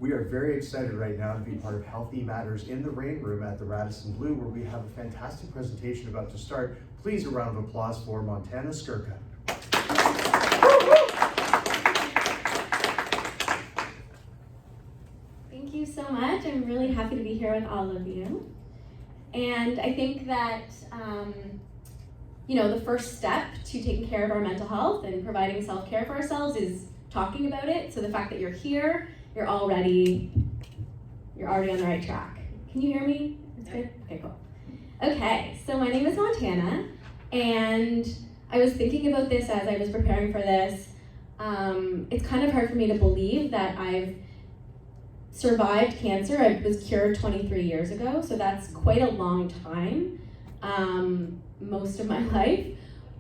We are very excited right now to be part of Health EMatters in the Rain Room at the Radisson Blu, where we have a fantastic presentation about to start. Please, a round of applause for Montana Skirka. Thank you so much. I'm really happy to be here with all of you. And I think that, the first step to taking care of our mental health and providing self-care for ourselves is talking about it. So the fact that you're here, you're already on the right track. Can you hear me? That's good? Okay, cool. Okay, so my name is Montana, and I was thinking about this as I was preparing for this. It's kind of hard for me to believe that I've survived cancer. I was cured 23 years ago, so that's quite a long time, most of my life.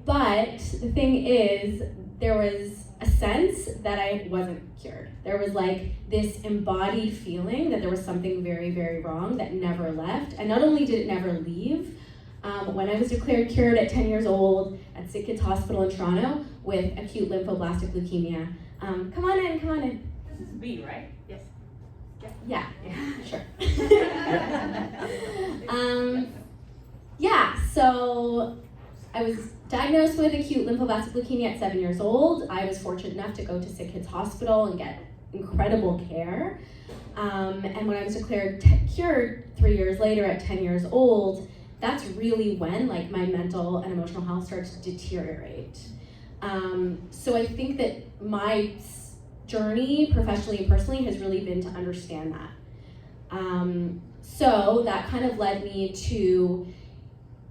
But the thing is, there was a sense that I wasn't cured. There was like this embodied feeling that there was something very, very wrong that never left. And not only did it never leave, when I was declared cured at 10 years old at Sick Kids Hospital in Toronto with acute lymphoblastic leukemia. Come on in. This is B, right? Yes. Yeah, sure. So I was diagnosed with acute lymphoblastic leukemia at 7 years old. I was fortunate enough to go to Sick Kids Hospital and get incredible care. And when I was declared cured 3 years later at 10 years old, that's really when like my mental and emotional health starts to deteriorate. So I think that my journey, professionally and personally, has really been to understand that. So that kind of led me to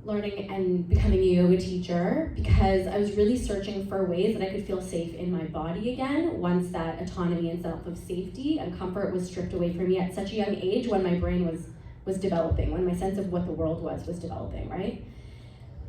learning and becoming a yoga teacher, because I was really searching for ways that I could feel safe in my body again once that autonomy and sense of safety and comfort was stripped away from me at such a young age, when my brain was developing, when my sense of what the world was developing, right?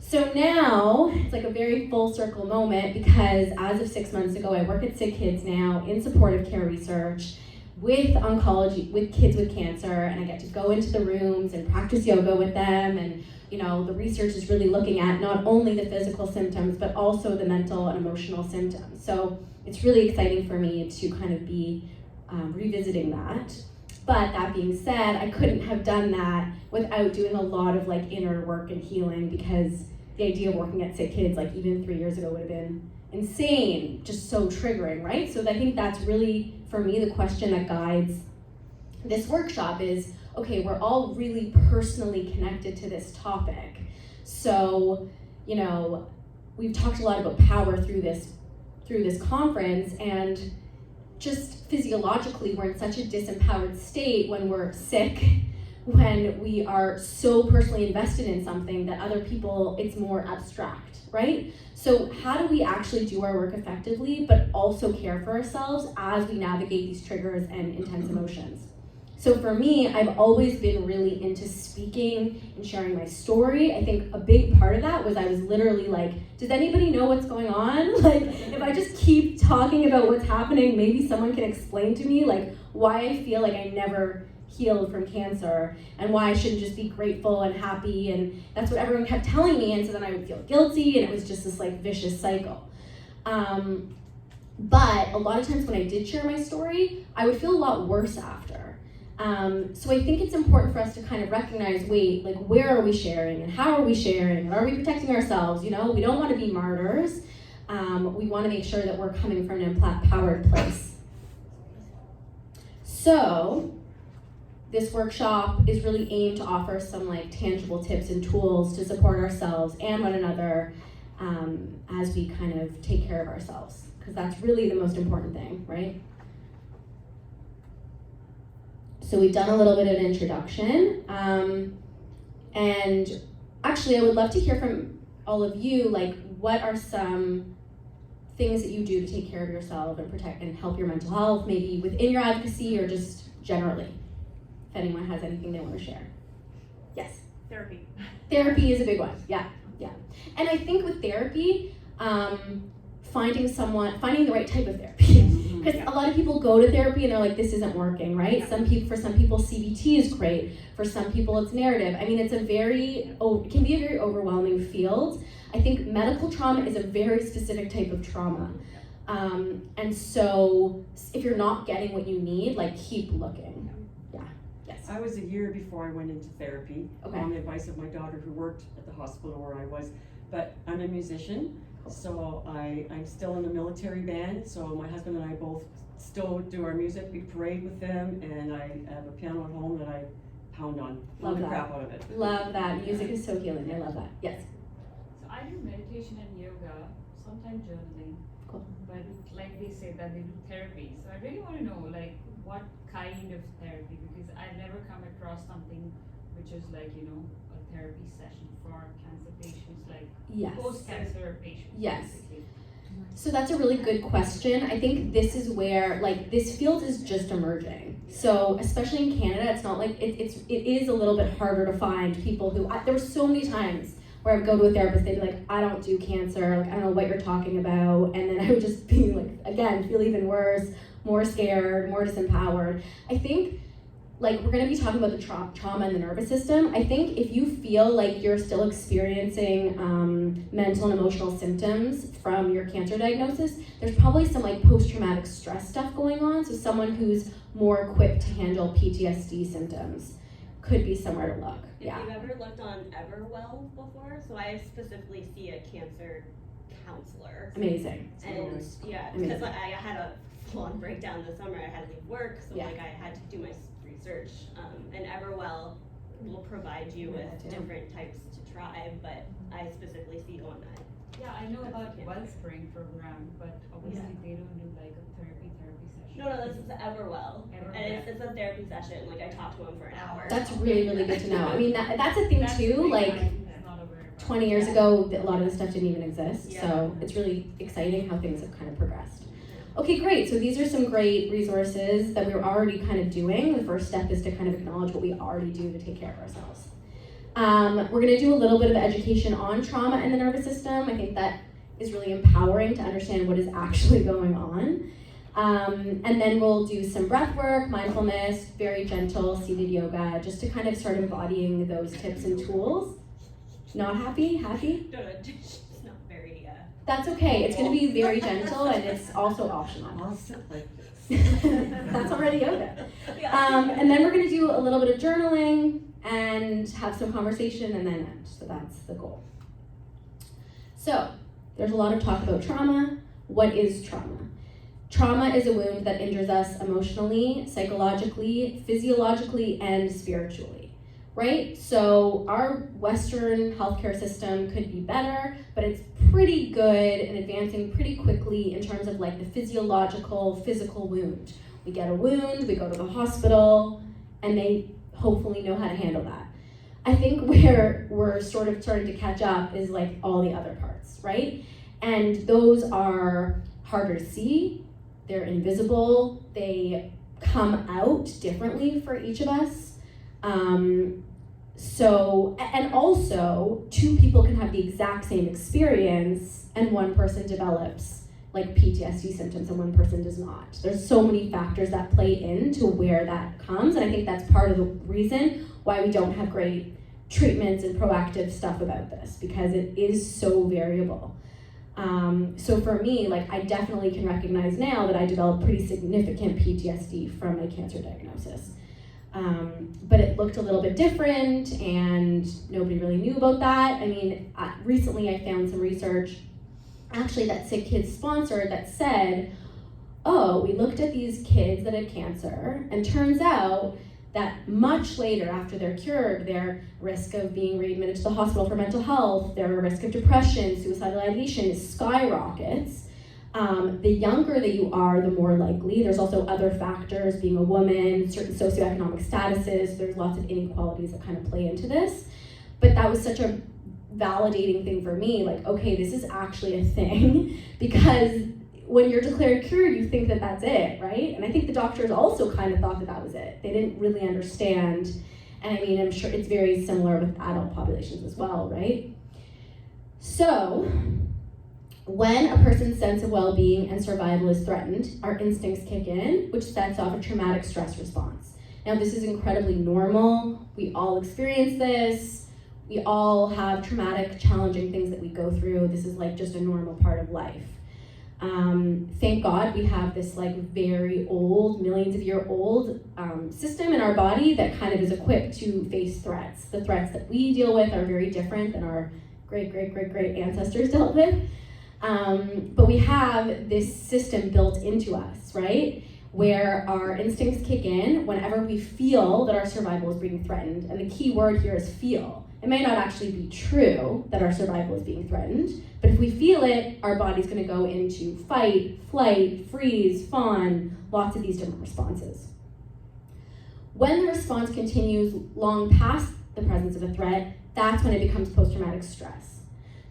So now, it's like a very full circle moment, because as of 6 months ago, I work at Sick Kids now in supportive care research with oncology, with kids with cancer, and I get to go into the rooms and practice yoga with them, and the research is really looking at not only the physical symptoms, but also the mental and emotional symptoms. So it's really exciting for me to kind of be revisiting that. But that being said, I couldn't have done that without doing a lot of like inner work and healing, because the idea of working at Sick Kids, like even 3 years ago, would have been insane, just so triggering, right? So I think that's really, for me, the question that guides this workshop is, okay, we're all really personally connected to this topic. So, we've talked a lot about power through this conference, and just physiologically, we're in such a disempowered state when we're sick, when we are so personally invested in something that other people, it's more abstract, right? So how do we actually do our work effectively, but also care for ourselves as we navigate these triggers and intense emotions? So for me, I've always been really into speaking and sharing my story. I think a big part of that was I was literally like, does anybody know what's going on? Like, if I just keep talking about what's happening, maybe someone can explain to me like why I feel like I never healed from cancer, and why I shouldn't just be grateful and happy. And that's what everyone kept telling me, and so then I would feel guilty, and it was just this like vicious cycle. But a lot of times when I did share my story, I would feel a lot worse after. So I think it's important for us to kind of recognize, wait, like where are we sharing and how are we sharing? And are we protecting ourselves? We don't want to be martyrs. We want to make sure that we're coming from an empowered place. So this workshop is really aimed to offer some like tangible tips and tools to support ourselves and one another as we kind of take care of ourselves, because that's really the most important thing, right? So we've done a little bit of an introduction, and actually I would love to hear from all of you, like what are some things that you do to take care of yourself and protect and help your mental health, maybe within your advocacy or just generally, if anyone has anything they want to share. Yes? Therapy. Therapy is a big one, yeah. And I think with therapy, finding the right type of therapy. Because a lot of people go to therapy and they're like, this isn't working, right? For some people, CBT is great. For some people, it's narrative. I mean, it can be a very overwhelming field. I think medical trauma is a very specific type of trauma. And so if you're not getting what you need, like keep looking. Yeah, yes. I was a year before I went into therapy, Okay. on the advice of my daughter who worked at the hospital where I was. But I'm a musician, so I'm still in the military band, so my husband and I both still do our music. We parade with them, and I have a piano at home that I pound on. Love the that. crap out of it. Love that. Music is so healing. I love that. Yes. So I do meditation and yoga, sometimes journaling. Cool. But like they say that they do therapy. So I really want to know like what kind of therapy, because I've never come across something which is like, you know, a therapy session for cancer patients, like Yes. post-cancer patients. Yes. Basically. So that's a really good question. I think this is where, like, this field is just emerging. So especially in Canada, it's not like, it is a little bit harder to find people who, there were so many times where I would go to a therapist, they'd be like, I don't do cancer, like, I don't know what you're talking about. And then I would just be like, again, feel even worse, more scared, more disempowered. I think, like, we're gonna be talking about the trauma in the nervous system. I think if you feel like you're still experiencing mental and emotional symptoms from your cancer diagnosis, there's probably some like post-traumatic stress stuff going on. So someone who's more equipped to handle PTSD symptoms could be somewhere to look. If you've ever looked on Everwell before, so I specifically see a cancer counselor. Amazing. And yeah, because I had a full-on breakdown this summer. I had to leave work, so like I had to do my research. And Everwell will provide you with different types to try, but I specifically see on that. Yeah, I know about Wellspring program, but obviously they don't do like a therapy session. No, this is Everwell. And it's a therapy session. Like I talked to him for an hour. That's really, really good to know. I mean, that's a thing too, like, not aware about. 20 years ago, a lot of this stuff didn't even exist. Yeah. So it's really exciting how things have kind of progressed. Okay, great. So these are some great resources that we're already kind of doing. The first step is to kind of acknowledge what we already do to take care of ourselves. We're going to do a little bit of education on trauma in the nervous system. I think that is really empowering to understand what is actually going on. And then we'll do some breath work, mindfulness, very gentle seated yoga, just to kind of start embodying those tips and tools. Not happy? Happy? No, it's not very, That's okay. It's going to be very gentle and it's also optional. I'll sit like this. That's already yoga. And then we're going to do a little bit of journaling and have some conversation and then end. So that's the goal. So there's a lot of talk about trauma. What is trauma? Trauma is a wound that injures us emotionally, psychologically, physiologically, and spiritually, right? So our Western healthcare system could be better, but it's pretty good and advancing pretty quickly in terms of like the physiological, physical wound. We get a wound, we go to the hospital, and they hopefully know how to handle that. I think where we're sort of starting to catch up is like all the other parts, right? And those are harder to see, they're invisible, they come out differently for each of us. And also, two people can have the exact same experience and one person develops like PTSD symptoms and one person does not. There's so many factors that play into where that comes, and I think that's part of the reason why we don't have great treatments and proactive stuff about this, because it is so variable. So for me, like I definitely can recognize now that I developed pretty significant PTSD from my cancer diagnosis. But it looked a little bit different and nobody really knew about that. I mean, recently I found some research actually that Sick Kids sponsored that said, oh, we looked at these kids that had cancer and turns out that much later after they're cured, their risk of being readmitted to the hospital for mental health, their risk of depression, suicidal ideation skyrockets. The younger that you are, the more likely. There's also other factors, being a woman, certain socioeconomic statuses. There's lots of inequalities that kind of play into this. But that was such a validating thing for me, like, okay, this is actually a thing, because when you're declared cured, you think that that's it, right? And I think the doctors also kind of thought that that was it. They didn't really understand. And I mean, I'm sure it's very similar with adult populations as well, right? So, when a person's sense of well-being and survival is threatened, our instincts kick in, which sets off a traumatic stress response. Now, this is incredibly normal. We all experience this. We all have traumatic, challenging things that we go through. This is like just a normal part of life. Thank God we have this like very old, millions of year old system in our body that kind of is equipped to face threats. The threats that we deal with are very different than our great ancestors dealt with. But we have this system built into us, right? Where our instincts kick in whenever we feel that our survival is being threatened. And the key word here is feel. It may not actually be true that our survival is being threatened, but if we feel it, our body's gonna go into fight, flight, freeze, fawn, lots of these different responses. When the response continues long past the presence of a threat, that's when it becomes post-traumatic stress.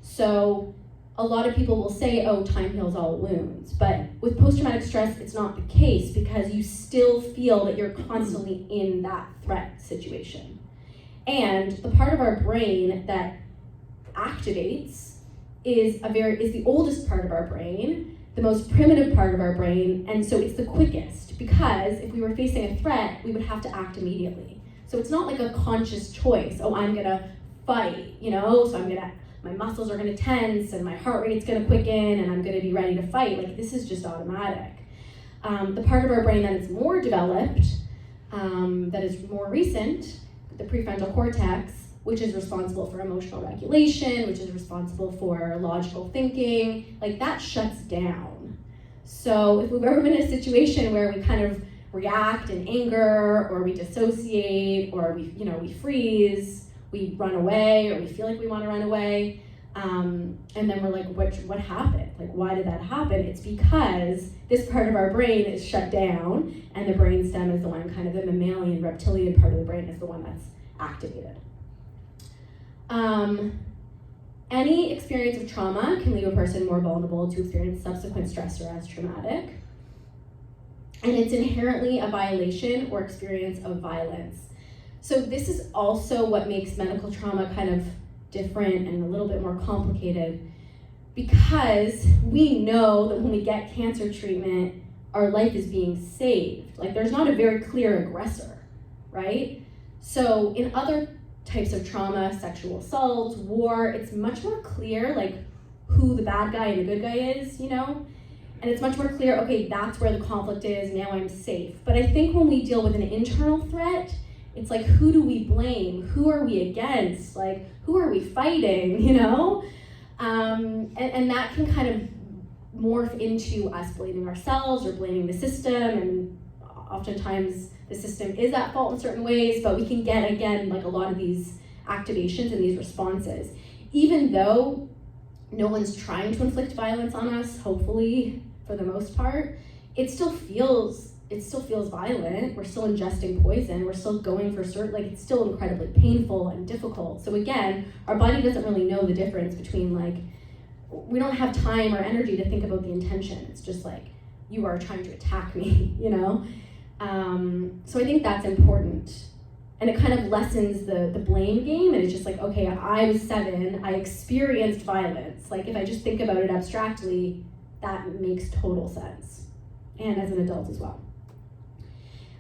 So a lot of people will say, oh, time heals all wounds, but with post-traumatic stress, it's not the case because you still feel that you're constantly in that threat situation. And the part of our brain that activates is the oldest part of our brain, the most primitive part of our brain, and so it's the quickest, because if we were facing a threat, we would have to act immediately. So it's not like a conscious choice, oh, I'm gonna fight, so my muscles are gonna tense and my heart rate's gonna quicken and I'm gonna be ready to fight. Like, this is just automatic. The part of our brain that is more developed, that is more recent, the prefrontal cortex, which is responsible for emotional regulation, which is responsible for logical thinking, like that shuts down. So if we've ever been in a situation where we kind of react in anger, or we dissociate, or we freeze, we run away, or we feel like we want to run away, and then we're like, what happened? Like, why did that happen? It's because this part of our brain is shut down, and the brainstem is the one, kind of the mammalian, reptilian part of the brain is the one that's activated. Any experience of trauma can leave a person more vulnerable to experience subsequent stressor as traumatic. And it's inherently a violation or experience of violence. So this is also what makes medical trauma kind of different and a little bit more complicated, because we know that when we get cancer treatment, our life is being saved. Like, there's not a very clear aggressor, right? So in other types of trauma, sexual assault, war, it's much more clear, like, who the bad guy and the good guy is, And it's much more clear, okay, that's where the conflict is, now I'm safe. But I think when we deal with an internal threat, it's like, who do we blame? Who are we against? Like, who are we fighting, And that can kind of morph into us blaming ourselves or blaming the system, and oftentimes the system is at fault in certain ways, but we can get, again, like a lot of these activations and these responses. Even though no one's trying to inflict violence on us, hopefully, for the most part, it still feels violent. We're still ingesting poison. We're still going for it's still incredibly painful and difficult. So again, our body doesn't really know the difference between, like, we don't have time or energy to think about the intention. It's just like, you are trying to attack me, So I think that's important. And it kind of lessens the blame game, and it's just like, okay, I was 7, I experienced violence. Like, if I just think about it abstractly, that makes total sense. And as an adult as well.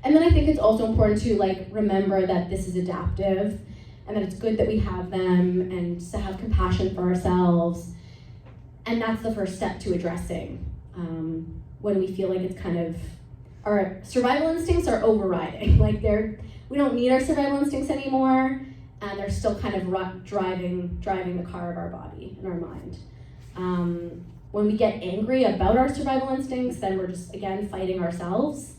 And then I think it's also important to, like, remember that this is adaptive, and that it's good that we have them, and to have compassion for ourselves. And that's the first step to addressing when we feel like it's kind of, our survival instincts are overriding. Like, we don't need our survival instincts anymore, and they're still kind of driving the car of our body and our mind. When we get angry about our survival instincts, then we're just, again, fighting ourselves.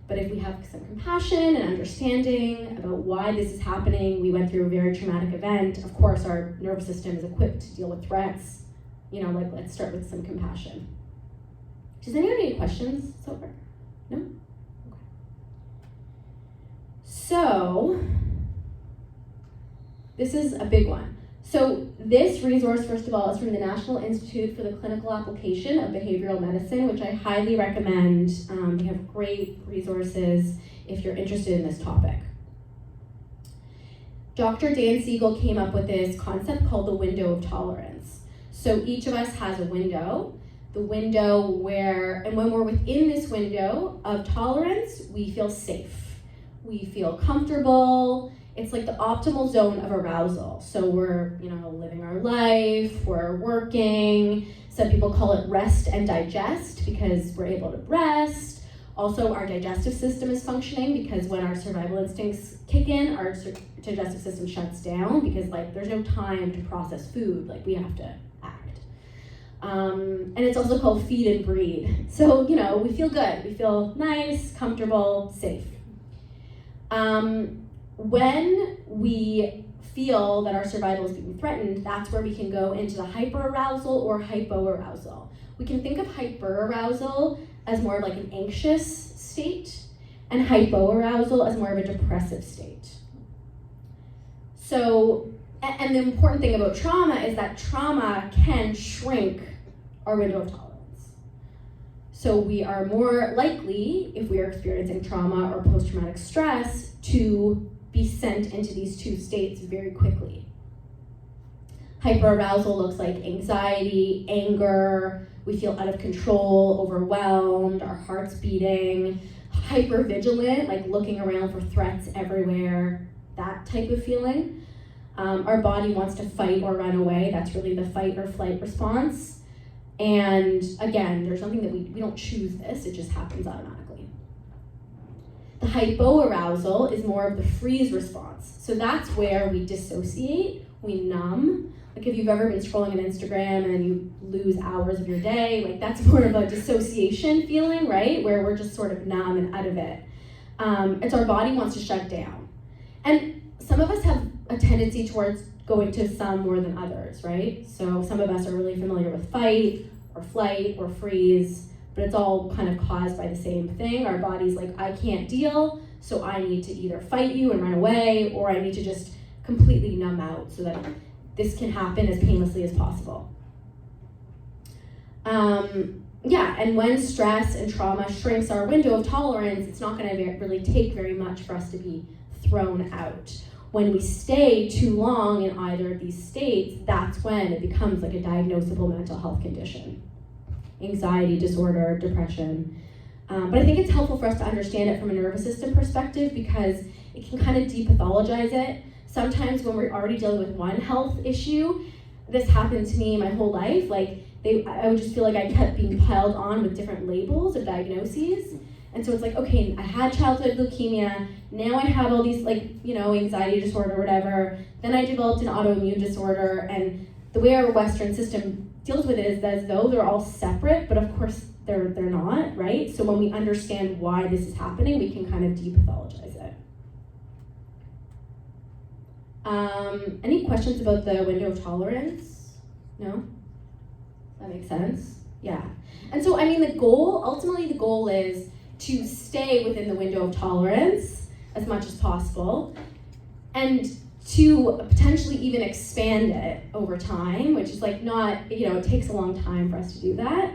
But if we have some compassion and understanding about why this is happening, we went through a very traumatic event, of course our nervous system is equipped to deal with threats. Let's start with some compassion. Does anyone have any questions so far? No? Okay. So, this is a big one. So this resource, first of all, is from the National Institute for the Clinical Application of Behavioral Medicine, which I highly recommend. They have great resources if you're interested in this topic. Dr. Dan Siegel came up with this concept called the window of tolerance. So each of us has a window, the window and when we're within this window of tolerance, we feel safe. We feel comfortable. It's like the optimal zone of arousal. So we're, living our life, we're working. Some people call it rest and digest because we're able to rest. Also, our digestive system is functioning because when our survival instincts kick in, our digestive system shuts down because there's no time to process food, we have to act. And it's also called feed and breed. So, we feel good, we feel nice, comfortable, safe. When we feel that our survival is being threatened, that's where we can go into the hyperarousal or hypoarousal. We can think of hyperarousal as more of an anxious state, and hypoarousal as more of a depressive state. So, and the important thing about trauma is that trauma can shrink our window of tolerance. So we are more likely, if we are experiencing trauma or post-traumatic stress, to be sent into these two states very quickly. Hyperarousal looks like anxiety, anger, we feel out of control, overwhelmed, our heart's beating. Hypervigilant, looking around for threats everywhere, that type of feeling. Our body wants to fight or run away. That's really the fight or flight response. And again, there's nothing that we don't choose this, it just happens automatically. The hypoarousal is more of the freeze response. So that's where we dissociate, we numb. If you've ever been scrolling on Instagram and then you lose hours of your day, that's more of a dissociation feeling, right? Where we're just sort of numb and out of it. It's our body wants to shut down. And some of us have a tendency towards going to some more than others, right? So some of us are really familiar with fight or flight or freeze, but it's all kind of caused by the same thing. Our body's I can't deal, so I need to either fight you and run away, or I need to just completely numb out so that this can happen as painlessly as possible. And when stress and trauma shrinks our window of tolerance, it's not going to really take very much for us to be thrown out. When we stay too long in either of these states, that's when it becomes a diagnosable mental health condition. Anxiety disorder, depression. But I think it's helpful for us to understand it from a nervous system perspective because it can kind of depathologize it. Sometimes when we're already dealing with one health issue, this happened to me my whole life. I would just feel I kept being piled on with different labels of diagnoses. And so it's okay, I had childhood leukemia, now I have all these anxiety disorder or whatever, then I developed an autoimmune disorder, and the way our Western system deals with it is as though they're all separate, but of course they're not, right? So when we understand why this is happening, we can kind of depathologize it. Any questions about the window of tolerance? No? That makes sense? Yeah. And so, ultimately the goal is to stay within the window of tolerance as much as possible and to potentially even expand it over time, which is it takes a long time for us to do that.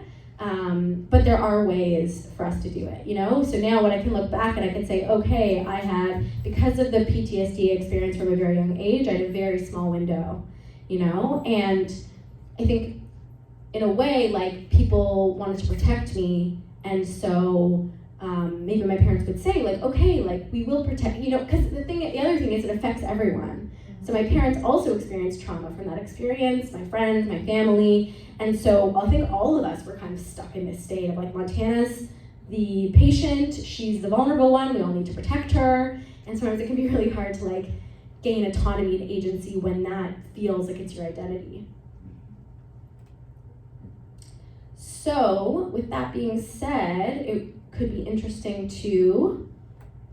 But there are ways for us to do it, So now when I can look back and I can say, okay, I had, because of the PTSD experience from a very young age, I had a very small window, And I think in a way, people wanted to protect me, and so maybe my parents would say, okay, we will protect, because the other thing is it affects everyone. So my parents also experienced trauma from that experience, my friends, my family, and so I think all of us were kind of stuck in this state of Montana's the patient, she's the vulnerable one, we all need to protect her, and sometimes it can be really hard to gain autonomy and agency when that feels like it's your identity. So with that being said, it could be interesting to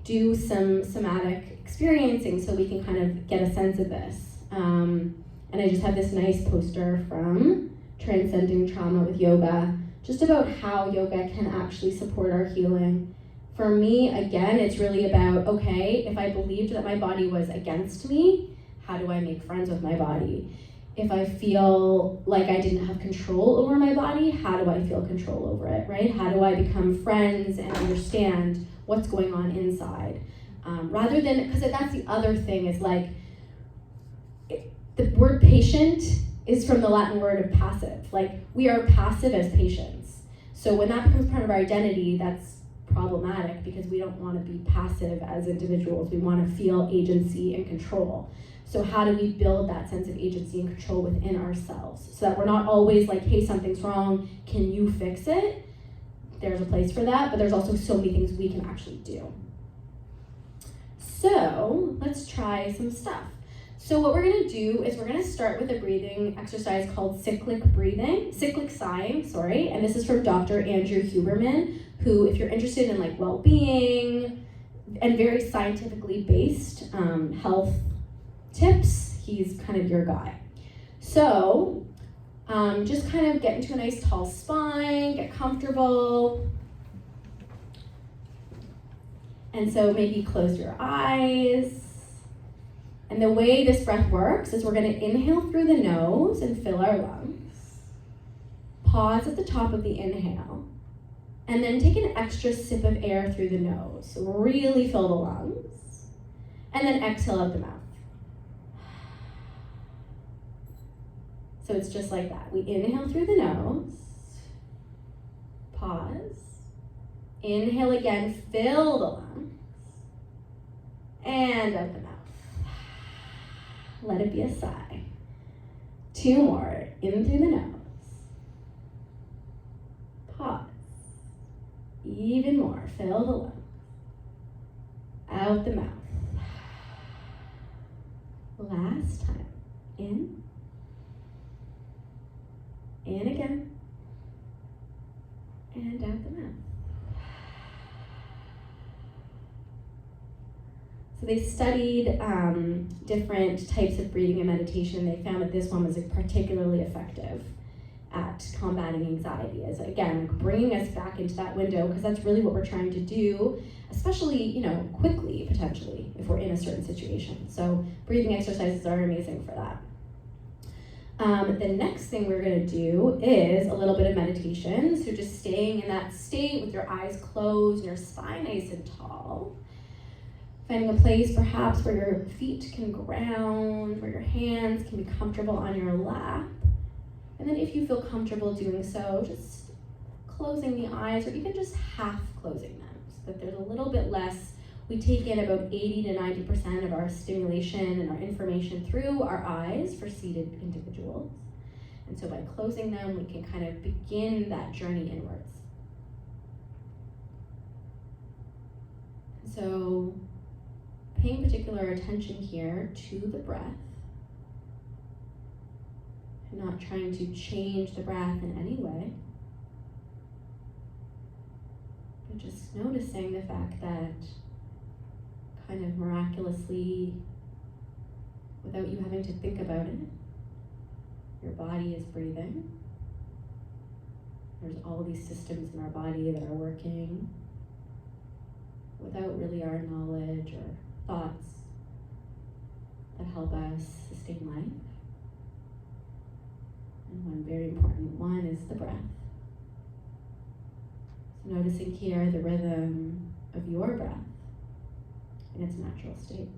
do some somatic experiencing so we can kind of get a sense of this. And I just have this nice poster from Transcending Trauma with Yoga, just about how yoga can actually support our healing. For me, again, it's really about, okay, if I believed that my body was against me, how do I make friends with my body? If I feel like I didn't have control over my body, how do I feel control over it, right? How do I become friends and understand what's going on inside? Rather than, because that's the other thing, is the word patient is from the Latin word of passive. We are passive as patients. So when that becomes part of our identity, that's problematic because we don't want to be passive as individuals. We want to feel agency and control. So how do we build that sense of agency and control within ourselves so that we're not always like, hey, something's wrong, can you fix it? There's a place for that, but there's also so many things we can actually do. So let's try some stuff. So what we're gonna do is we're gonna start with a breathing exercise called cyclic sighing, and this is from Dr. Andrew Huberman, who, if you're interested in like well-being and very scientifically based health tips, he's kind of your guy. So just kind of get into a nice tall spine, get comfortable. And so maybe close your eyes. And the way this breath works is we're gonna inhale through the nose and fill our lungs. Pause at the top of the inhale. And then take an extra sip of air through the nose. So really fill the lungs. And then exhale out the mouth. So it's just like that. We inhale through the nose. Pause. Inhale again, fill the lungs. And out the mouth. Let it be a sigh. 2 more. In through the nose. Pause. Even more. Fill the lungs. Out the mouth. Last time. In. In again. And out the mouth. So they studied different types of breathing and meditation. They found that this one was particularly effective at combating anxiety. As again, like bringing us back into that window, because that's really what we're trying to do, especially, quickly, potentially, if we're in a certain situation. So breathing exercises are amazing for that. The next thing we're gonna do is a little bit of meditation. So just staying in that state with your eyes closed and your spine nice and tall. Finding a place perhaps where your feet can ground, where your hands can be comfortable on your lap. And then if you feel comfortable doing so, just closing the eyes or even just half closing them so that there's a little bit less. We take in about 80 to 90% of our stimulation and our information through our eyes for seated individuals. And so by closing them, we can kind of begin that journey inwards. So paying particular attention here to the breath, and not trying to change the breath in any way, but just noticing the fact that kind of miraculously, without you having to think about it, your body is breathing. There's all these systems in our body that are working without really our knowledge or thoughts that help us sustain life. And one very important one is the breath. So noticing here the rhythm of your breath in its natural state.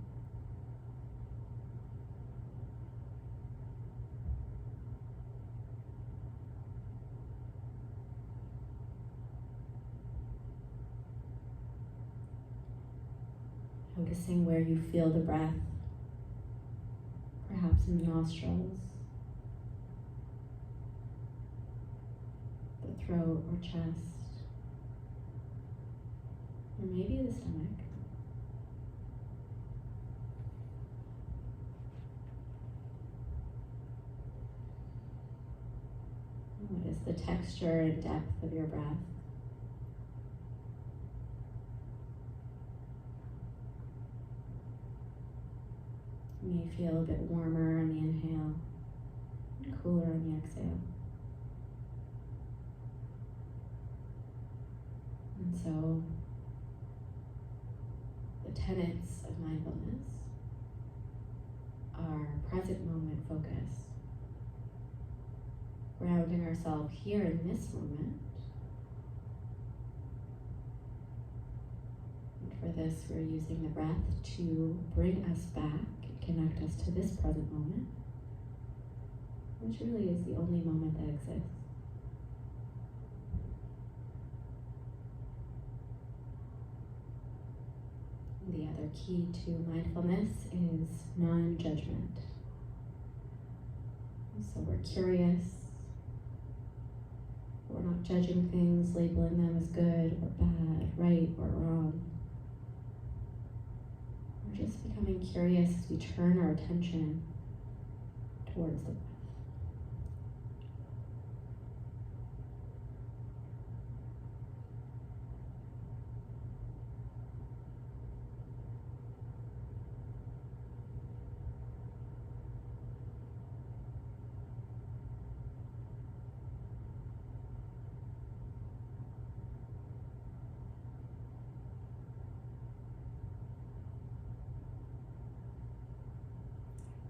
Noticing where you feel the breath, perhaps in the nostrils, the throat or chest, or maybe the stomach. What is the texture and depth of your breath? You may feel a bit warmer on the inhale and cooler on the exhale. And so, the tenets of mindfulness are present moment focus, grounding ourselves here in this moment. And for this, we're using the breath to bring us back, connect us to this present moment, which really is the only moment that exists. another key to mindfulness is non-judgment. So we're curious. We're not judging things, labeling them as good or bad, right or wrong. We're just becoming curious as we turn our attention towards the breath.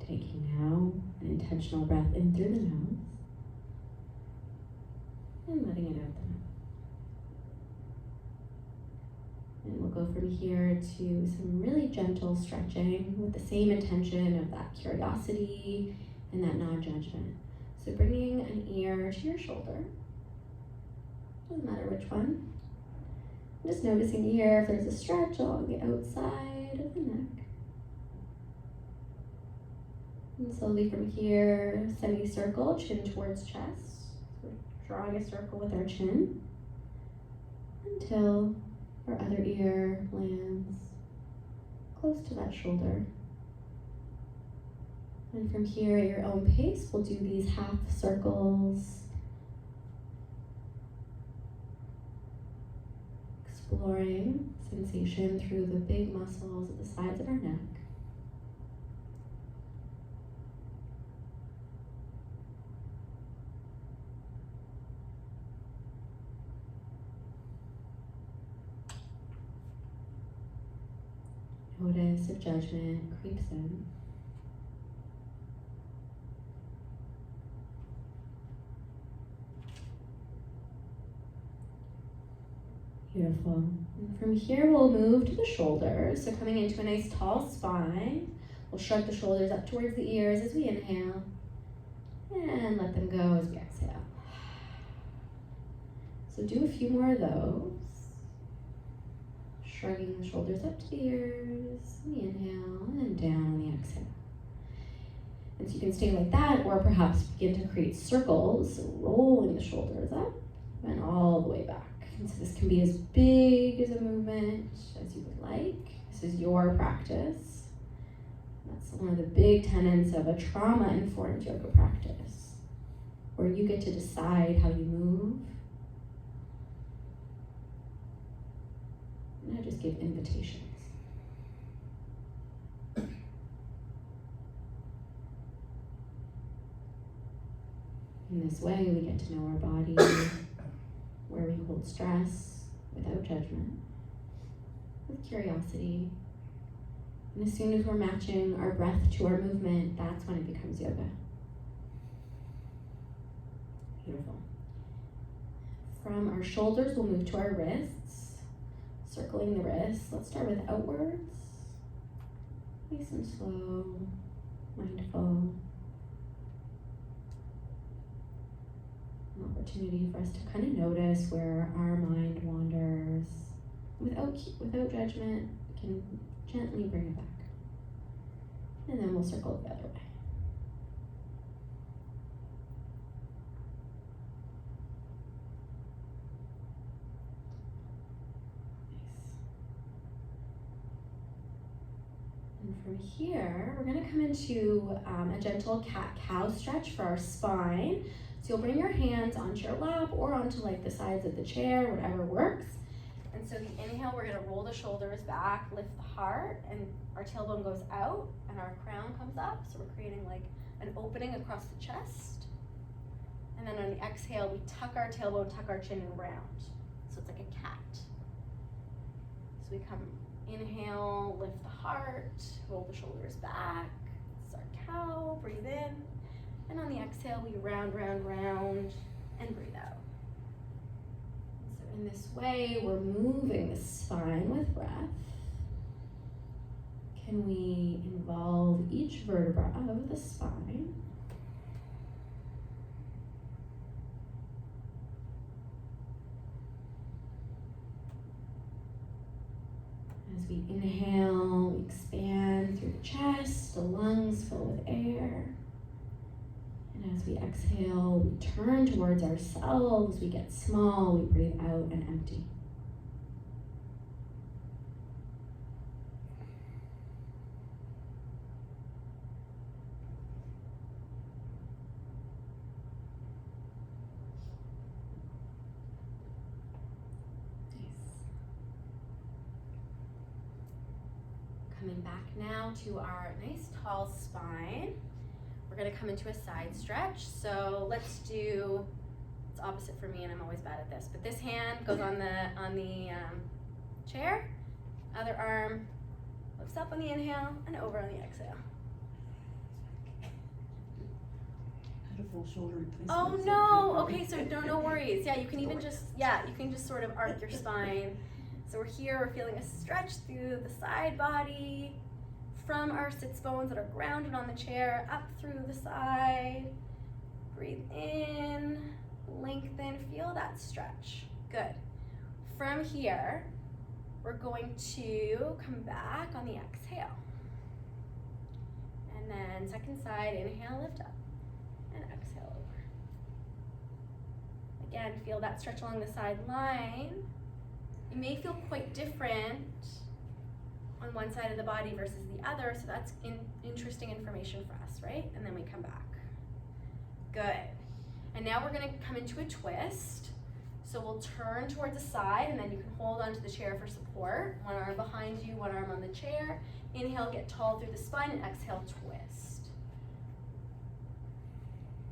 Taking now an intentional breath in through the nose and letting it out the mouth. And we'll go from here to some really gentle stretching with the same intention of that curiosity and that non-judgment. So bringing an ear to your shoulder, doesn't matter which one. Just noticing here if there's a stretch along the outside of the neck. And slowly from here, semicircle, chin towards chest. So we're drawing a circle with our chin until our other ear lands close to that shoulder. And from here at your own pace, we'll do these half circles, exploring sensation through the big muscles at the sides of our neck. Notice if judgment creeps in. Beautiful. And from here, we'll move to the shoulders. So coming into a nice tall spine, we'll shrug the shoulders up towards the ears as we inhale and let them go as we exhale. So do a few more of those. Shrugging the shoulders up to the ears, on the inhale, and then down on the exhale. And so you can stay like that, or perhaps begin to create circles, so rolling the shoulders up and all the way back. And so this can be as big as a movement as you would like. This is your practice. That's one of the big tenets of a trauma-informed yoga practice, where you get to decide how you move. And I just give invitations. In this way, we get to know our body, where we hold stress without judgment, with curiosity. And as soon as we're matching our breath to our movement, that's when it becomes yoga. Beautiful. From our shoulders, we'll move to our wrists, circling the wrists. Let's start with outwards. Nice and slow, mindful. An opportunity for us to kind of notice where our mind wanders. Without judgment, we can gently bring it back. And then we'll circle the other way. And from here, we're going to come into a gentle cat-cow stretch for our spine. So you'll bring your hands onto your lap or onto like the sides of the chair, whatever works. And so the inhale, we're going to roll the shoulders back, lift the heart, and our tailbone goes out and our crown comes up. So we're creating like an opening across the chest. And then on the exhale, we tuck our tailbone, tuck our chin and round. So it's like a cat. So we come, inhale, lift the heart, roll the shoulders back. This is our cow, breathe in. And on the exhale, we round, round, round, and breathe out. So in this way, we're moving the spine with breath. Can we involve each vertebra of the spine? As we inhale, as we exhale, we turn towards ourselves, we get small, we breathe out and empty. Coming back now to our nice tall spine. We're gonna come into a side stretch. So let's do, it's opposite for me and I'm always bad at this, but this hand goes on the chair, other arm lifts up on the inhale and over on the exhale. Had a full shoulder replacement. Oh so no, I okay, can't so no worries. Yeah, you can even just sort of arc your spine. So we're here, we're feeling a stretch through the side body, from our sits bones that are grounded on the chair, up through the side. Breathe in, lengthen, feel that stretch. Good. From here, we're going to come back on the exhale. And then second side, inhale, lift up, and exhale over. Again, feel that stretch along the side line. It may feel quite different on one side of the body versus the other, so that's interesting information for us, right? And then we come back. Good. And now we're gonna come into a twist. So we'll turn towards the side, and then you can hold onto the chair for support. One arm behind you, one arm on the chair. Inhale, get tall through the spine, and exhale, twist.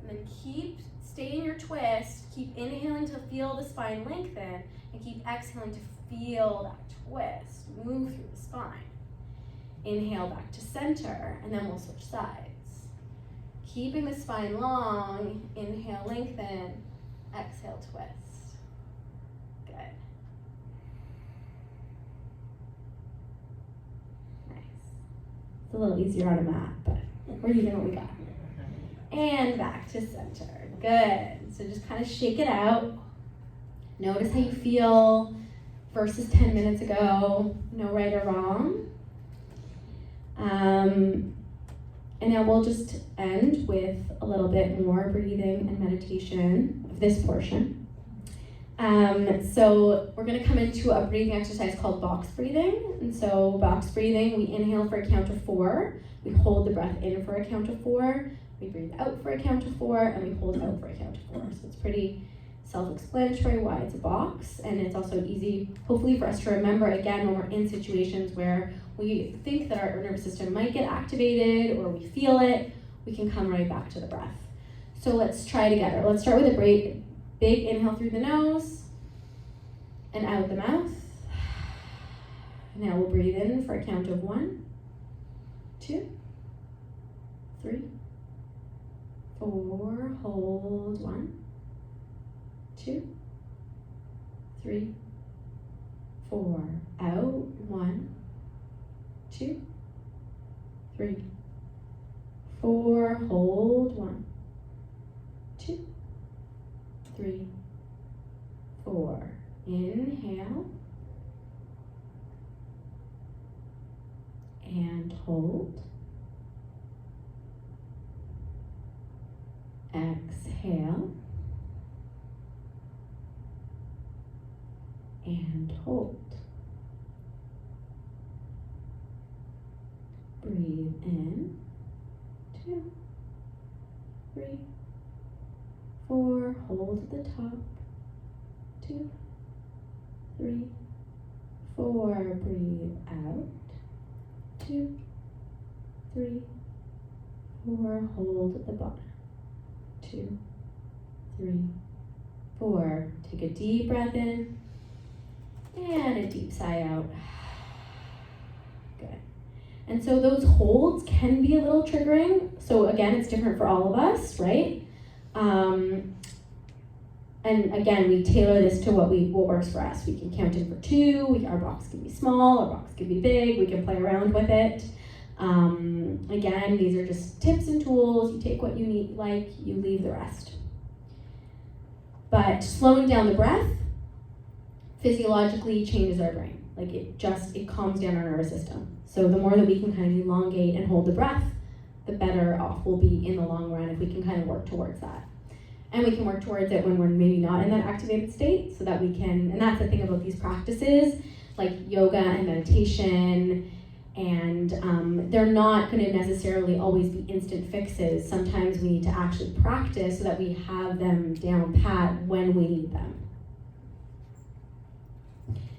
And then stay in your twist, keep inhaling to feel the spine lengthen, and keep exhaling to feel that twist move through the spine. Inhale back to center, and then we'll switch sides. Keeping the spine long, inhale, lengthen, exhale, twist. Good. Nice. It's a little easier on a mat, but we're using what we got. And back to center. Good. So just kind of shake it out. Notice how you feel versus 10 minutes ago. No right or wrong. And now we'll just end with a little bit more breathing and meditation of this portion. So we're gonna come into a breathing exercise called box breathing. And so box breathing, we inhale for a count of 4. We hold the breath in for a count of 4. We breathe out for a count of 4, and we hold out for a count of 4. So it's pretty self-explanatory why it's a box, and it's also easy, hopefully, for us to remember again when we're in situations where we think that our nervous system might get activated or we feel it, we can come right back to the breath. So let's try together. Let's start with a big inhale through the nose and out the mouth. Now we'll breathe in for a count of 1, 2, 3, 4, hold 1, 2, 3, 4, out 1, 2, 3, 4, hold 1, 2, 3, 4, inhale and hold. Exhale and hold. Breathe in, 2, 3, 4, hold at the top, 2, 3, 4, breathe out, 2, 3, 4, hold at the bottom. 2, 3, 4. Take a deep breath in and a deep sigh out. Good. And so those holds can be a little triggering. So again, it's different for all of us, right? And again, we tailor this to what works for us. We can count in for 2. Our box can be small, our box can be big. We can play around with it. Again, these are just tips and tools. You take what you need, you leave the rest. But slowing down the breath physiologically changes our brain. It calms down our nervous system. So the more that we can kind of elongate and hold the breath, the better off we'll be in the long run if we can kind of work towards that. And we can work towards it when we're maybe not in that activated state, so that we can, and that's the thing about these practices, like yoga and meditation, and they're not going to necessarily always be instant fixes. Sometimes we need to actually practice so that we have them down pat when we need them.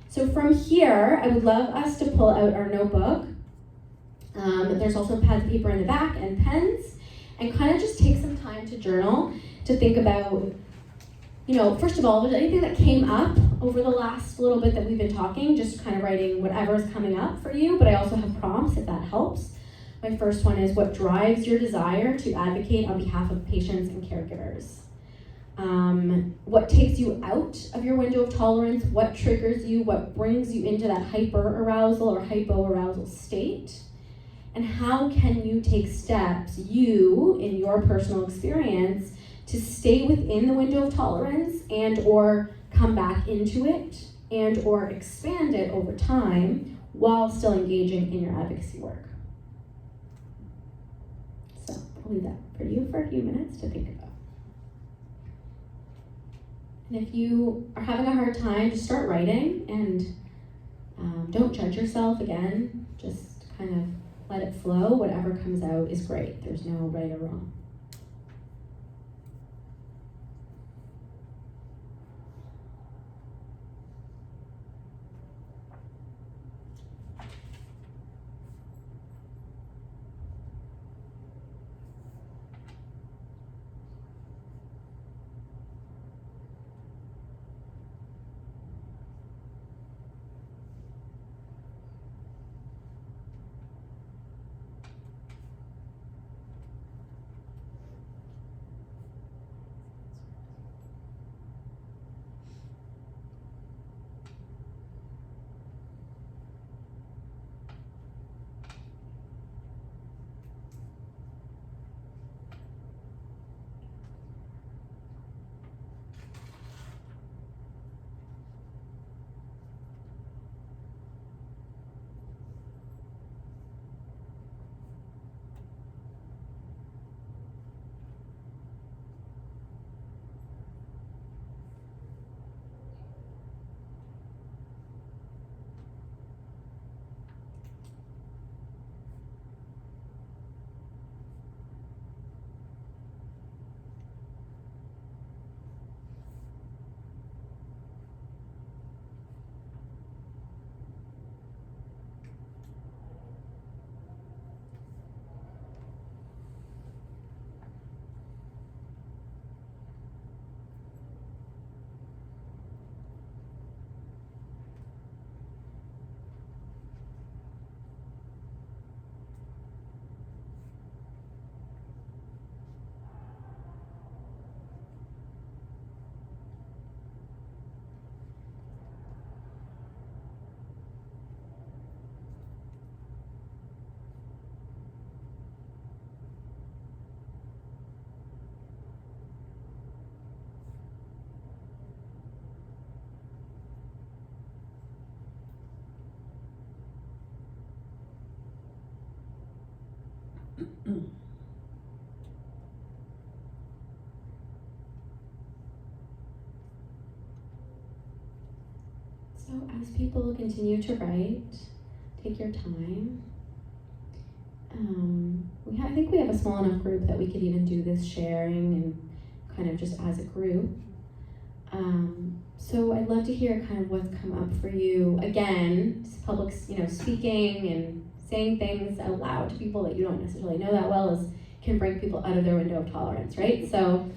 So from here, I would love us to pull out our notebook. There's also pads of paper in the back and pens, and kind of just take some time to journal, to think about, first of all, if there's anything that came up over the last little bit that we've been talking, just kind of writing whatever's coming up for you, but I also have prompts if that helps. My first one is, what drives your desire to advocate on behalf of patients and caregivers? What takes you out of your window of tolerance? What triggers you? What brings you into that hyper-arousal or hypo-arousal state? And how can you take steps, you, in your personal experience, to stay within the window of tolerance and or come back into it and or expand it over time while still engaging in your advocacy work? So I'll leave that for you for a few minutes to think about. And if you are having a hard time, just start writing, and don't judge yourself again. Just kind of let it flow. Whatever comes out is great. There's no right or wrong. So as people continue to write, take your time. I think we have a small enough group that we could even do this sharing and kind of just as a group. So I'd love to hear kind of what's come up for you. Again, public, speaking and saying things out loud to people that you don't necessarily know that well can bring people out of their window of tolerance, right? So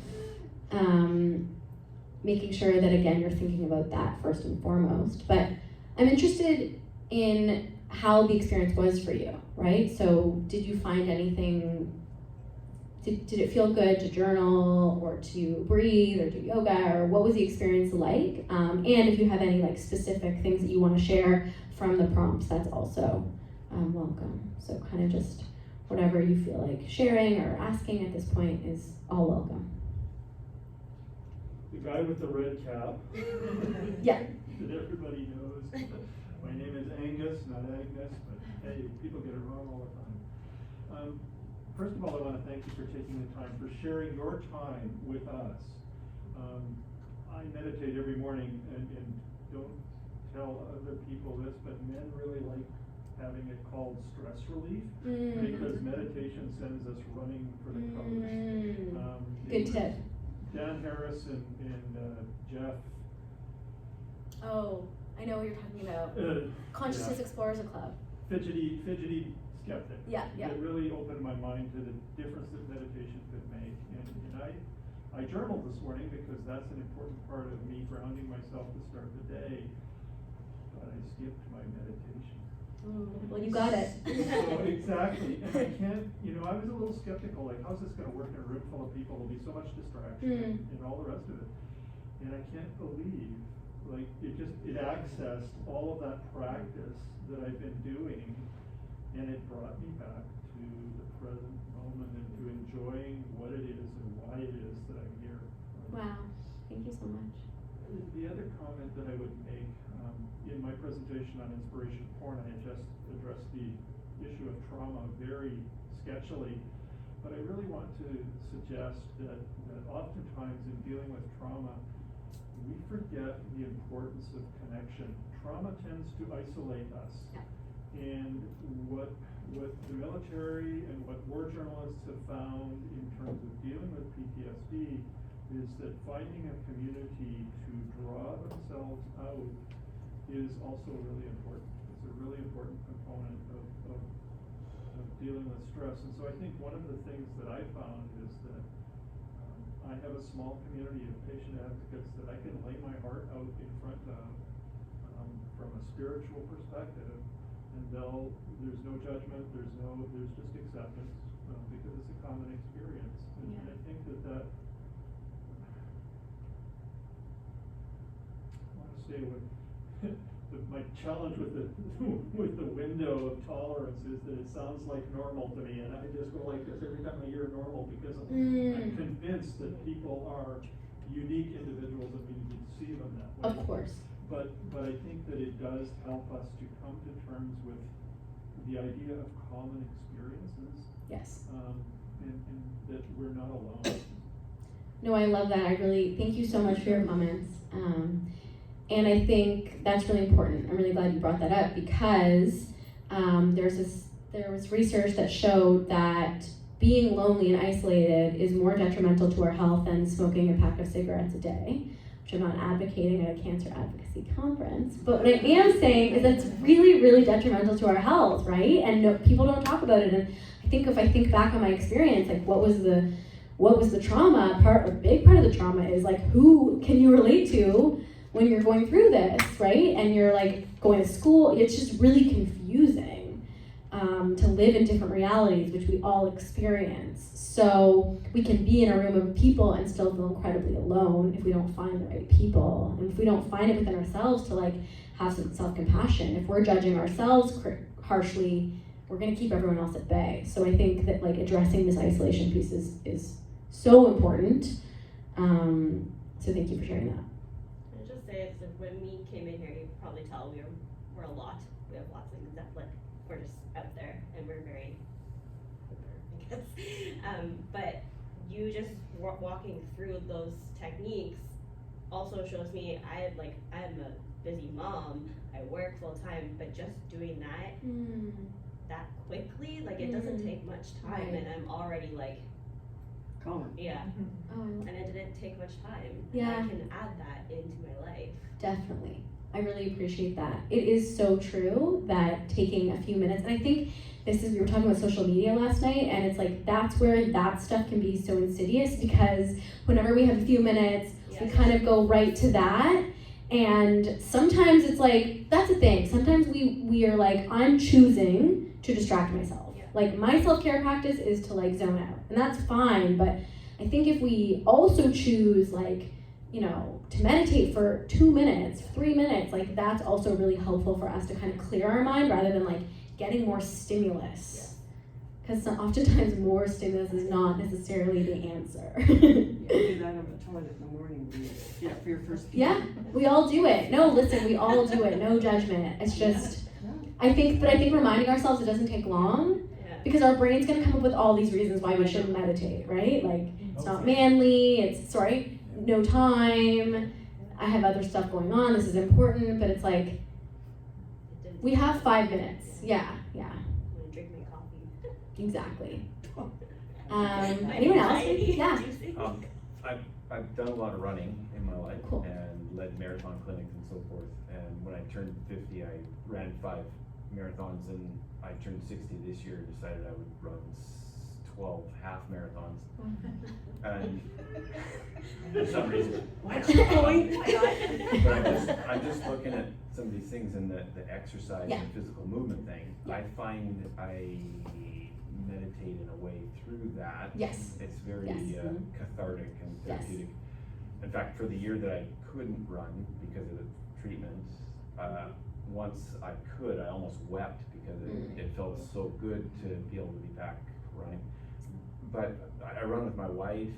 making sure that, again, you're thinking about that first and foremost. But I'm interested in how the experience was for you, right? So did you find anything, did it feel good to journal or to breathe or do yoga, or what was the experience like? And if you have any specific things that you want to share from the prompts, that's also welcome. So kind of just whatever you feel like sharing or asking at this point is all welcome. The guy with the red cap. Yeah. That everybody knows. My name is Angus, not Agnes, but hey, people get it wrong all the time. first of all, I want to thank you for taking the time, for sharing your time with us. I meditate every morning, and don't tell other people this, but men really like having it called stress relief, because meditation sends us running for the coast. Good tip. Dan Harris and Jeff. Oh, I know what you're talking about. Consciousness Explorers Club. Fidgety skeptic. Yeah. It really opened my mind to the difference that meditation could make. And I journaled this morning because that's an important part of me grounding myself to start the day. But I skipped my meditation. Well, you got it. So, exactly. And I can't, I was a little skeptical, like, how's this going to work in a room full of people? There'll be so much distraction and all the rest of it. And I can't believe, like, it accessed all of that practice that I've been doing, and it brought me back to the present moment and to enjoying what it is and why it is that I'm here. Wow, thank you so much. The other comment that I would make, in my presentation on inspiration porn, I had just addressed the issue of trauma very sketchily, but I really want to suggest that oftentimes in dealing with trauma, we forget the importance of connection. Trauma tends to isolate us. Yeah. And what the military and what war journalists have found in terms of dealing with PTSD is that finding a community to draw themselves out is also really important. It's a really important component of dealing with stress. And so I think one of the things that I found is that I have a small community of patient advocates that I can lay my heart out in front of from a spiritual perspective, and there's no judgment, there's just acceptance, because it's a common experience. And I think that I want to say my challenge with the window of tolerance is that it sounds like normal to me, and I just go like this every time I hear normal, because I'm convinced that people are unique individuals and we need to see them that way. Of course. But I think that it does help us to come to terms with the idea of common experiences. Yes. And that we're not alone. No, I love that. I really thank you so much for your comments. And I think that's really important. I'm really glad you brought that up, because there was research that showed that being lonely and isolated is more detrimental to our health than smoking a pack of cigarettes a day, which I'm not advocating at a cancer advocacy conference. But what I am saying is that's really, really detrimental to our health, right? And people don't talk about it. And I think if I think back on my experience, like what was the trauma part? A big part of the trauma is like, who can you relate to when you're going through this, right? And you're like going to school. It's just really confusing to live in different realities, which we all experience. So we can be in a room of people and still feel incredibly alone if we don't find the right people, and if we don't find it within ourselves to like have some self-compassion. If we're judging ourselves harshly, we're going to keep everyone else at bay. So I think that like addressing this isolation piece is so important. So thank you for sharing that. I'll just say it's like when we came in here, you can probably tell we're a lot. We have lots of things that like we're just out there and we're very I guess. But you just walking through those techniques also shows me I'm a busy mom. I work full time, but just doing that quickly, like it doesn't take much time, and I'm already like. Yeah. And it didn't take much time. Yeah. I can add that into my life. Definitely. I really appreciate that. It is so true that taking a few minutes, and I think we were talking about social media last night, and it's like that's where that stuff can be so insidious, because whenever we have a few minutes, we kind of go right to that. And sometimes it's like, that's the thing. Sometimes we are like, I'm choosing to distract myself. Like my self-care practice is to like zone out, and that's fine. But I think if we also choose like, to meditate for 2 minutes, 3 minutes, like that's also really helpful for us to kind of clear our mind rather than like getting more stimulus. Because oftentimes more stimulus is not necessarily the answer. You do that on the toilet in the morning for your first pee. Yeah, we all do it. No, listen, we all do it. No judgment. It's just, I think reminding ourselves it doesn't take long. because our brain's gonna come up with all these reasons why we shouldn't meditate, right? Like, it's not manly, no time, I have other stuff going on, this is important, but it's like, we have 5 minutes. Yeah. I'm gonna drink my coffee. Exactly. Anyone else? Yeah. I've done a lot of running in my life Cool. and led marathon clinics and so forth. And when I turned 50, I ran 5 marathons, and I turned 60 this year and decided I would run 12 half marathons. And for some reason, What's your point? but I'm just looking at some of these things and the exercise Yeah. and physical movement thing. Yeah. I find I meditate in a way through that. Yes. It's very Yes. cathartic and Yes. therapeutic. In fact, for the year that I couldn't run because of the treatment, once I could, I almost wept because it felt so good to be able to be back running. But I run with my wife.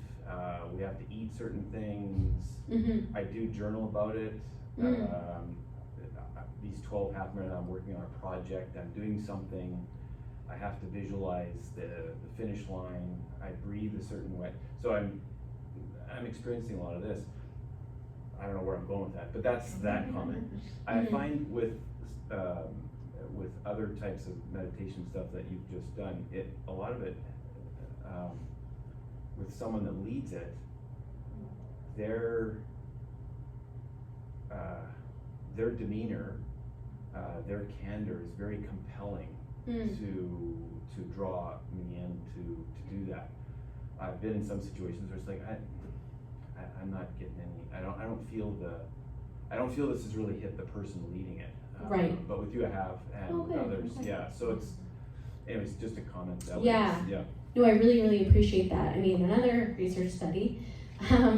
We have to eat certain things. Mm-hmm. I do journal about it. These 12 half marathons, I'm working on a project, I'm doing something. I have to visualize the finish line. I breathe a certain way. So I'm experiencing a lot of this. I don't know where I'm going with that, but that's that comment. I find with other types of meditation stuff that you've just done, a lot of it, with someone that leads it, their demeanor, their candor is very compelling to draw me in to do that. I've been in some situations where it's like I'm not getting any. I don't feel this has really hit the person leading it. Right. But with you, I have, and with good. others, Okay. yeah. So it's, anyways, just a comment. That Yeah. Was, yeah. No, I really, really appreciate that. I mean, another research study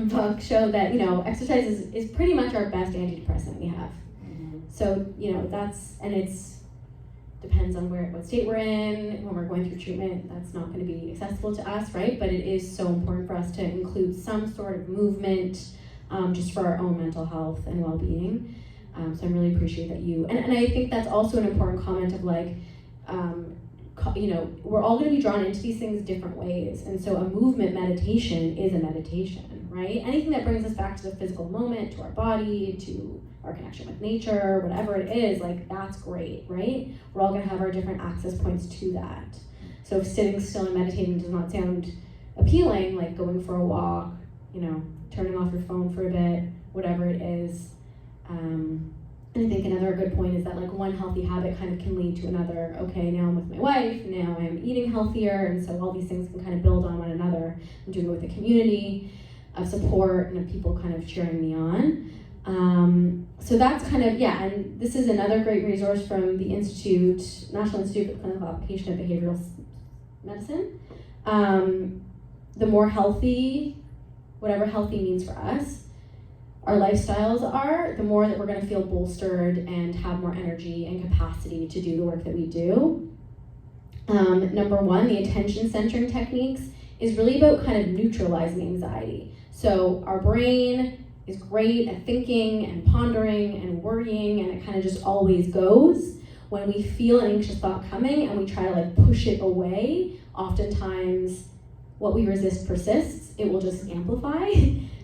book showed that, exercise is pretty much our best antidepressant we have. So, depends on what state we're in, when we're going through treatment, that's not gonna be accessible to us, right? But it is so important for us to include some sort of movement, just for our own mental health and well-being. So I really appreciate that and I think that's also an important comment of like, we're all gonna be drawn into these things different ways. And so a movement meditation is a meditation, right? Anything that brings us back to the physical moment, to our body, to our connection with nature, whatever it is, like that's great, right? We're all gonna have our different access points to that. So if sitting still and meditating does not sound appealing, like going for a walk, turning off your phone for a bit, whatever it is. And I think another good point is that like one healthy habit kind of can lead to another. Okay, now I'm with my wife, now I'm eating healthier, and so all these things can kind of build on one another. I'm doing it with a community of support and of people kind of cheering me on. So that's kind of, and this is another great resource from the National Institute for Clinical Application of Behavioral Medicine. The more healthy, whatever healthy means for us, our lifestyles are, the more that we're gonna feel bolstered and have more energy and capacity to do the work that we do. Number one, the attention centering techniques is really about kind of neutralizing anxiety. So our brain is great at thinking and pondering and worrying, and it kind of just always goes. When we feel an anxious thought coming and we try to like push it away, oftentimes what we resist persists, it will just amplify.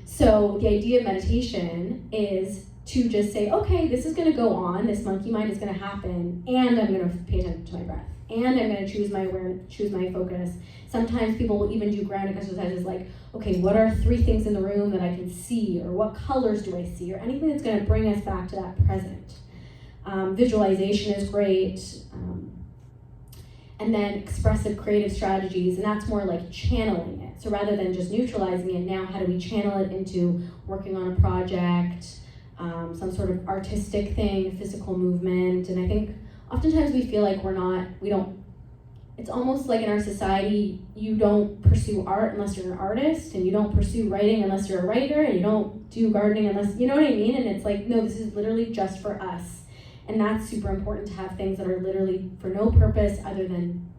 So the idea of meditation is to just say, okay, this is gonna go on, this monkey mind is gonna happen, and I'm gonna pay attention to my breath, and I'm gonna choose my awareness, choose my focus. Sometimes people will even do grounding exercises like, okay, what are 3 things in the room that I can see, or what colors do I see, or anything that's gonna bring us back to that present. Visualization is great. And then expressive creative strategies, and that's more like channeling it. So rather than just neutralizing it, now how do we channel it into working on a project, some sort of artistic thing, physical movement. And I think oftentimes we feel like it's almost like in our society, you don't pursue art unless you're an artist, and you don't pursue writing unless you're a writer, and you don't do gardening unless, you know what I mean? And it's like, no, this is literally just for us. And that's super important to have things that are literally for no purpose other than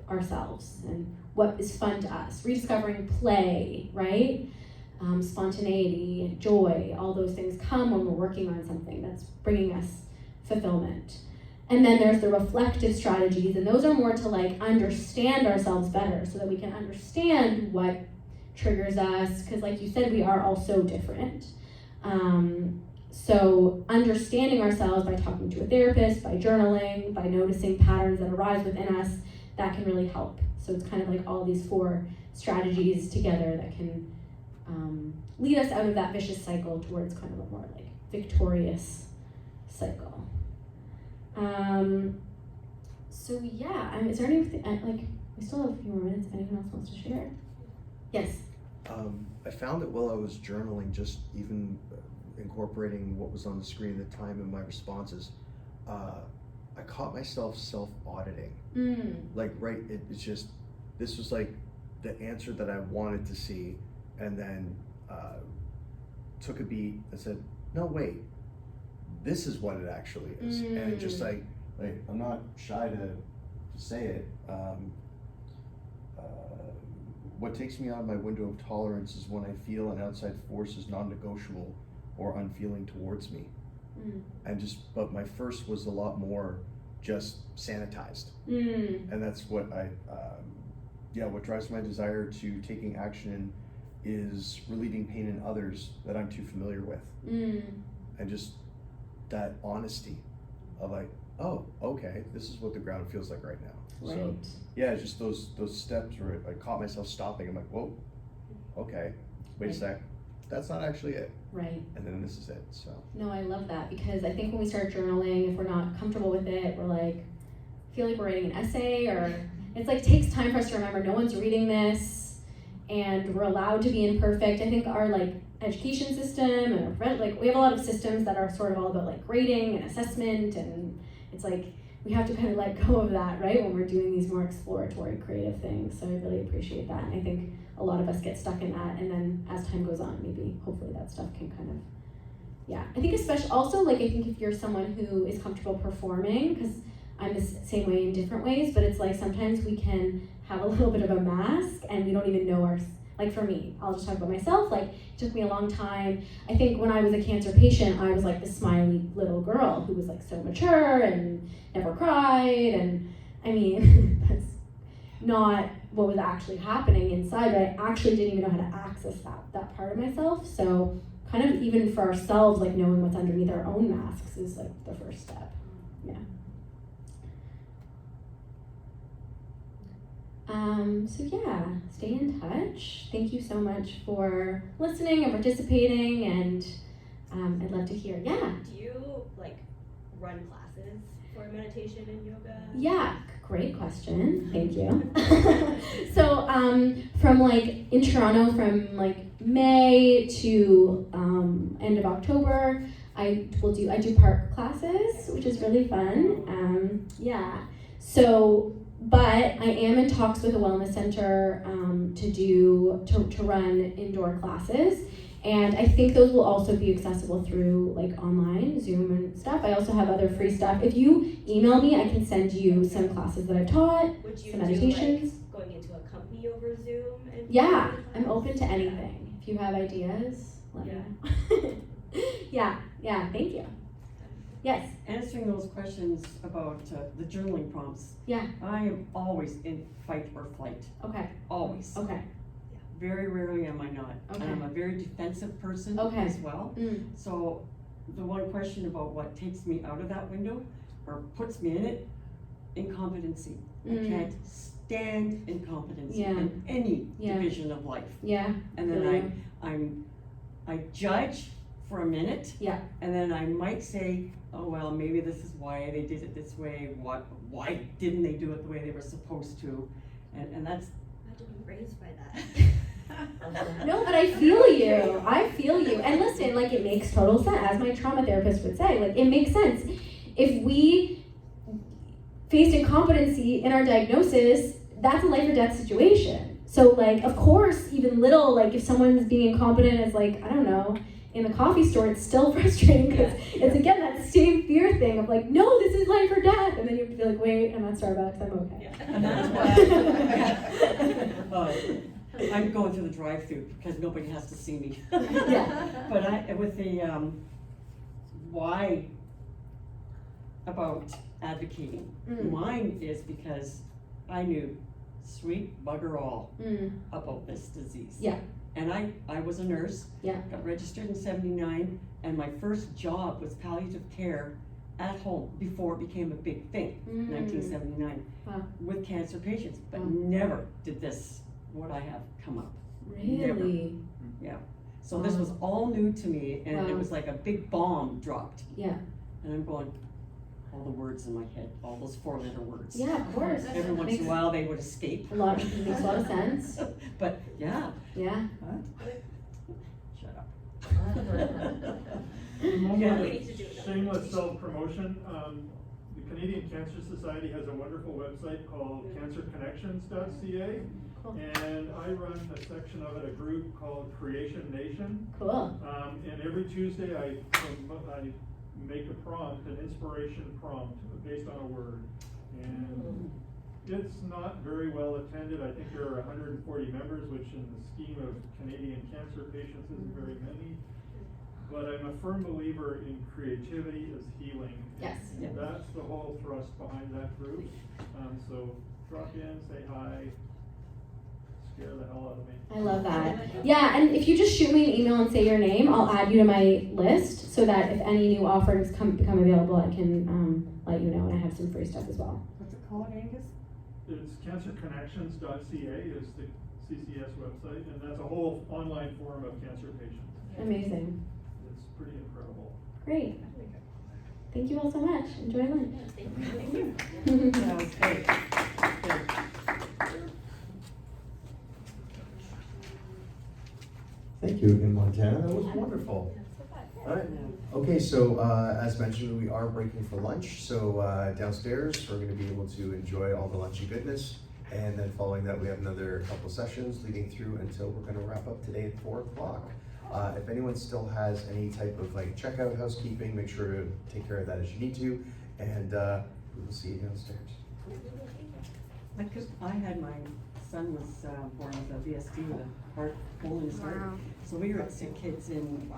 ourselves and what is fun to us. Rediscovering play, right? Spontaneity, joy, all those things come when we're working on something that's bringing us fulfillment. And then there's the reflective strategies, and those are more to like understand ourselves better so that we can understand what triggers us, because like you said, we are all so different. So understanding ourselves by talking to a therapist, by journaling, by noticing patterns that arise within us, that can really help. So it's kind of like all these 4 strategies together that can lead us out of that vicious cycle towards kind of a more like victorious cycle. So yeah, is there anything, like, we still have a few more minutes, anyone else wants to share? Yes? I found that while I was journaling, just even incorporating what was on the screen at the time in my responses, I caught myself self-auditing. Like, it's just, this was like the answer that I wanted to see, and then took a beat and said, no, wait, this is what it actually is. And it just like I'm not shy to say it. What takes me out of my window of tolerance is when I feel an outside force is non-negotiable or unfeeling towards me. But my first was a lot more just sanitized. And that's what what drives my desire to taking action is relieving pain in others that I'm too familiar with. And just that honesty of like, oh, okay, this is what the ground feels like right now. Right. So yeah, just those steps where I caught myself stopping. I'm like, whoa, okay, wait a sec, that's not actually it. Right. And then this is it. So no, I love that, because I think when we start journaling, if we're not comfortable with it, we're like, feel like we're writing an essay, or it's like takes time for us to remember no one's reading this, and we're allowed to be imperfect. I think our like education system and we have a lot of systems that are sort of all about like grading and assessment, and it's like we have to kind of let go of that, right, when we're doing these more exploratory creative things. So I really appreciate that, and I think a lot of us get stuck in that, and then as time goes on, maybe hopefully that stuff can kind of, I think especially also like I think if you're someone who is comfortable performing, because I'm the same way in different ways, but it's like sometimes we can have a little bit of a mask and we don't even know like for me, I'll just talk about myself, like it took me a long time. I think when I was a cancer patient, I was like the smiley little girl who was like so mature and never cried, and I mean, that's not what was actually happening inside, but I actually didn't even know how to access that part of myself. So kind of even for ourselves, like knowing what's underneath our own masks is like the first step. Yeah. So yeah, stay in touch. Thank you so much for listening and participating, and I'd love to hear. Yeah. Do you like run classes for meditation and yoga? Yeah, great question. Thank you. So from like in Toronto, from like May to end of October, I do park classes, which is really fun. So. But I am in talks with a wellness center to run indoor classes, and I think those will also be accessible through like online, Zoom and stuff. I also have other free stuff. If you email me, I can send you some classes that I've taught, Would you some meditations. do like going into a company over Zoom? And Yeah, I'm open to anything. If you have ideas, let me know. Yeah, thank you. Yes. Answering those questions about the journaling prompts. Yeah. I am always in fight or flight. Okay. Always. Okay. Very rarely am I not. Okay. And I'm a very defensive person Okay. as well. So the one question about what takes me out of that window or puts me in it, incompetency. I can't stand incompetency in any division of life. Yeah. And then I judge for a minute. Yeah. And then I might say, oh well, maybe this is why they did it this way. Why didn't they do it the way they were supposed to? And that's. I had to be raised by that. No, but I feel you. I feel you. And listen, like it makes total sense. As my trauma therapist would say, like it makes sense. If we faced incompetency in our diagnosis, that's a life or death situation. So like, of course, even little, like if someone's being incompetent is like, I don't know, in the coffee store, it's still frustrating because it's again that same fear thing of like, no, this is life or death, and then you have to be like, wait, I'm at Starbucks, I'm okay. Yeah. And that's why I'm going through the drive-through because nobody has to see me. But with the why about advocating. Mm. Mine is because I knew sweet bugger all about this disease. Yeah. And I was a nurse. Yeah. Got registered in '79, and my first job was palliative care at home before it became a big thing, 1979, Wow. with cancer patients. But Wow. never did this, what I have, come up. Really? Yeah. So this was all new to me, and Wow. it was like a big bomb dropped. Yeah. And I'm going, all the words in my head, all those 4-letter words. Yeah, of course. Every once in Makes a while they would escape. It makes a lot of sense. But yeah, Yeah. shut up. A moment Yeah. of shameless self-promotion, the Canadian Cancer Society has a wonderful website called cancerconnections.ca. Cool. And I run a section of it, a group called Creation Nation. Cool. And every Tuesday I make a prompt, an inspiration prompt based on a word. And it's not very well attended. I think there are 140 members, which in the scheme of Canadian cancer patients isn't very many. But I'm a firm believer in creativity as healing. Yes. And that's the whole thrust behind that group. So drop in, say hi, scare the hell out of me. I love that. Yeah, and if you just shoot me an email and say your name, I'll add you to my list so that if any new offerings become available, I can let you know, and I have some free stuff as well. What's it called, Angus? It's cancerconnections.ca is the CCS website, and that's a whole online forum of cancer patients. Amazing. It's pretty incredible. Great. Thank you all so much. Enjoy lunch. Thank you. That was great. Good. Thank you again, Montana. That was wonderful. All right. Okay, so as mentioned, we are breaking for lunch. So downstairs, we're going to be able to enjoy all the lunchy goodness. And then following that, we have another couple sessions leading through until we're going to wrap up today at 4 o'clock. If anyone still has any type of like checkout housekeeping, make sure to take care of that as you need to. And we will see you downstairs. Because I had my son was born with a VSD with a heart hole in his heart. So we were at Sick Kids in